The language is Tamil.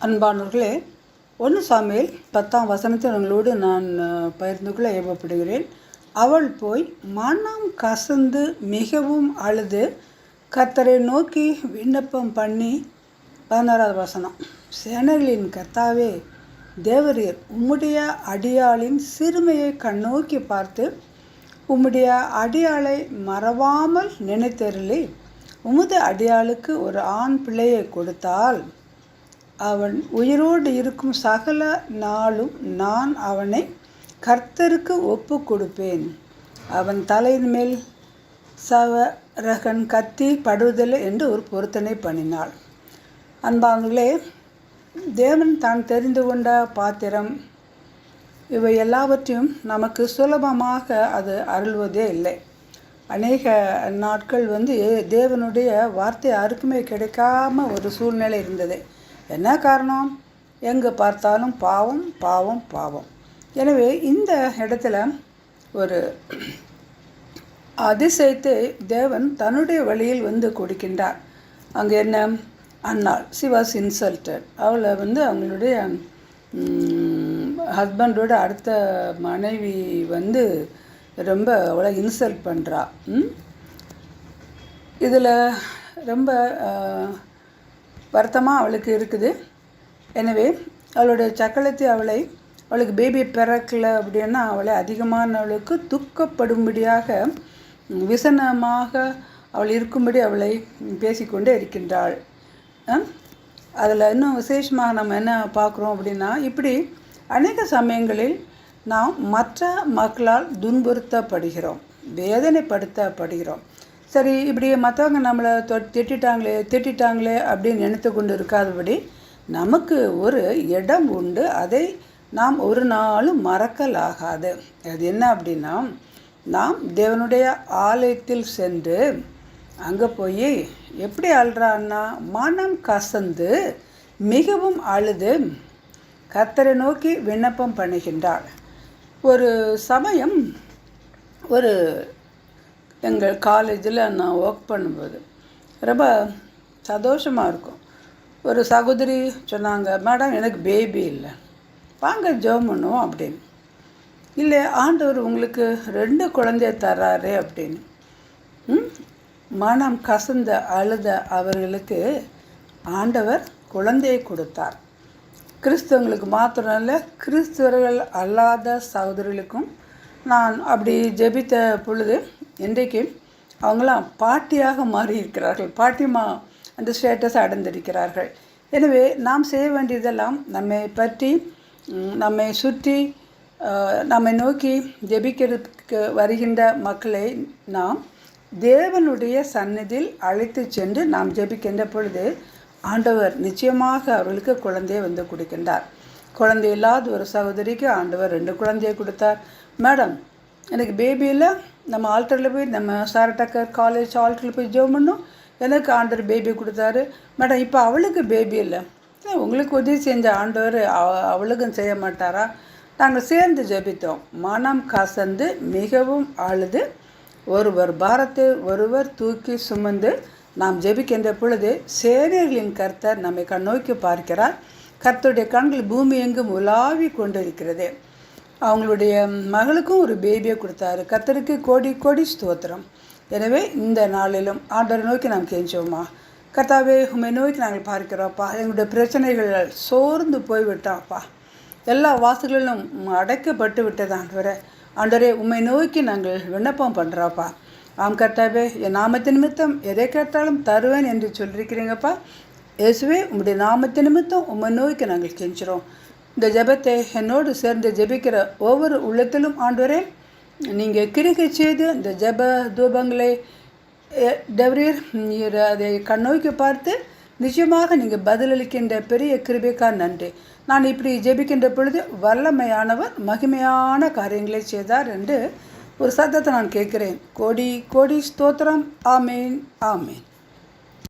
அன்பானவர்களே, 1 சாமுவேல் 10ஆம் வசனத்தை உங்களோடு நான் பகிர்ந்து கொள்ள ஏவப்படுகிறேன். அவள் போய் மனம் கசந்து மிகவும் அழுது கர்த்தரை நோக்கி விண்ணப்பம் பண்ணி 16வது வசனம், சேனைகளின் கர்த்தாவே தேவரீர் உம்முடைய அடியாளின் சிறுமையை கண்ணோக்கி பார்த்து உம்முடைய அடியாளை மறவாமல் நினைத்தருளி உமது அடியாளுக்கு ஒரு ஆண் பிள்ளையை கொடுத்தால் அவன் உயிரோடு இருக்கும் சகல நாளும் நான் அவனை கர்த்தருக்கு ஒப்பு கொடுப்பேன். அவன் தலையின் மேல் சவரகன் கத்தி படுவதில்லை என்று ஒரு பொருத்தனை பண்ணினாள். அன்பானவர்களே, தேவன் தான் தெரிந்து கொண்ட பாத்திரம் இவை எல்லாவற்றையும் நமக்கு சுலபமாக அது அருள்வதே இல்லை. அநேக நாட்கள் தேவனுடைய வார்த்தை யாருக்குமே கிடைக்காம ஒரு சூழ்நிலை இருந்தது. என்ன காரணம்? எங்கே பார்த்தாலும் பாவம் பாவம் பாவம். எனவே இந்த இடத்துல ஒரு அதிசயத்தை தேவன் தன்னுடைய வழியில் கொடுக்கின்றார். அங்கே என்ன? அன்னாள், ஷி வாஸ் இன்சல்டட். அவளை அவங்களுடைய ஹஸ்பண்டோட அடுத்த மனைவி ரொம்ப அவளை இன்சல்ட் பண்ணுறா. இதில் ரொம்ப வருத்தமாக அவளுக்கு இருக்குது. எனவே அவளுடைய சக்களத்தை அவளுக்கு பேபி பிறக்கலை அப்படின்னா அவளை அதிகமானவளுக்கு துக்கப்படும்படியாக விசனமாக அவள் இருக்கும்படி அவளை பேசிக்கொண்டே இருக்கின்றாள். அதில் இன்னும் விசேஷமாக நம்ம என்ன பார்க்குறோம் அப்படின்னா, இப்படி அநேக சமயங்களில் நாம் மற்ற மக்களால் துன்புறுத்தப்படுகிறோம், வேதனைப்படுத்தப்படுகிறோம். சரி, இப்படி மற்றவங்க நம்மளை திட்டாங்களே அப்படின்னு நினைத்து கொண்டு இருக்காதபடி நமக்கு ஒரு இடம் உண்டு. அதை நாம் ஒரு நாளும் மறக்கலாகாது. அது என்ன அப்படின்னா, நாம் தேவனுடைய ஆலயத்தில் சென்று அங்கே போய் எப்படி அழுறான்னா, மனம் கசந்து மிகவும் அழுது கர்த்தரை நோக்கி விண்ணப்பம் பண்ணுகின்றாள். ஒரு சமயம் எங்கள் காலேஜில் நான் ஒர்க் பண்ணும்போது ரொம்ப சந்தோஷமாக இருக்கும். ஒரு சகோதரி சொன்னாங்க, மேடம் எனக்கு பேபி இல்லை, வாங்க ஜெபம் பண்ணுவோம் அப்படின்னு. இல்லை, ஆண்டவர் உங்களுக்கு 2 குழந்தைய தர்றாரு அப்படின்னு. மனம் கசந்த அழுத அவர்களுக்கு ஆண்டவர் குழந்தையை கொடுத்தார். கிறிஸ்தவங்களுக்கு மாத்திரம் இல்லை, கிறிஸ்தவர்கள் அல்லாத சகோதரிகளுக்கும் நான் அப்படி ஜெபித்த பொழுது இன்றைக்கு அவங்களாம் பாட்டியாக மாறி இருக்கிறார்கள். பாட்டிமா அந்த ஸ்டேட்டஸ் அடைந்திருக்கிறார்கள். எனவே நாம் செய்ய வேண்டியதெல்லாம் நம்மை பற்றி, நம்மை சுற்றி, நம்மை நோக்கி ஜெபிக்கிறதுக்கு வருகின்ற மக்களை நாம் தேவனுடைய சந்நிதியில் அழைத்து சென்று நாம் ஜெபிக்கின்ற பொழுது ஆண்டவர் நிச்சயமாக அவர்களுக்கு குழந்தையை கொடுக்கின்றார். குழந்தை இல்லாத ஒரு சகோதரிக்கு ஆண்டவர் 2 குழந்தையை கொடுத்தார். மேடம் எனக்கு பேபி இல்லை, நம்ம ஆல்டரில் போய் நம்ம சாரட்டக்கர் காலேஜ் ஆல்டரில் போய் ஜெபம் பண்ணோம், எனக்கு ஆண்டவர் பேபி கொடுத்தாரு. மேடம் இப்போ அவளுக்கு பேபி இல்லை, உங்களுக்கு உதவி செஞ்ச ஆண்டவர் அவளுக்கும் செய்ய மாட்டாரா? நாங்கள் சேர்ந்து ஜெபித்தோம். மனம் கசந்து மிகவும் அழுது ஒருவர் பாரத்தை ஒருவர் தூக்கி சுமந்து நாம் ஜெபிக்கின்ற பொழுது சேனைகளின் கர்த்தர் நம்மை கண்ணோக்கி பார்க்கிறார். கர்த்தருடைய கண்கள் பூமி எங்கும் உலாவி கொண்டிருக்கிறது. அவங்களுடைய மகளுக்கும் ஒரு பேபியை கொடுத்தாரு. கர்த்தருக்கு கோடி கோடி ஸ்தோத்திரம். எனவே இந்த நாளிலும் ஆண்டவரை நோக்கி நாம் கெஞ்சோமா, கர்த்தாவே உம்மை நோக்கி நாங்கள் பார்க்கிறோம்ப்பா, எங்களுடைய பிரச்சனைகள் சோர்ந்து போய்விட்டாப்பா, எல்லா வாசல்களிலும் அடைக்கப்பட்டு விட்டது ஆண்டவரே உம்மை நோக்கி நாங்கள் விண்ணப்பம் பண்ணுறோப்பா. ஆம் கர்த்தாவே, என் நாமத்து நிமித்தம் எதை கேட்டாலும் தருவேன் என்று சொல்லியிருக்கிறீங்கப்பா. இயேசுவே, உம்முடைய நாமத்து நிமித்தம் உம்மை நோக்கி நாங்கள் கெஞ்சுறோம். இந்த ஜெபத்தை என்னோடு சேர்ந்து ஜெபிக்கிற ஒவ்வொரு உள்ளத்திலும் ஆண்டவரே நீங்கள் கிரிக்கை செய்து இந்த ஜெப தூபங்களை டெவரீர் நீர் அதை கண்ணோக்கி பார்த்து நிச்சயமாக நீங்கள் பதிலளிக்கின்ற பெரிய கிருபைக்காக நன்றி. நான் இப்படி ஜெபிக்கின்ற பொழுது வல்லமையானவர் மகிமையான காரியங்களை செய்தார் என்று ஒரு சத்தத்தை நான் கேட்குறேன். கோடி கோடி ஸ்தோத்திரம். ஆமேன் ஆமேன்.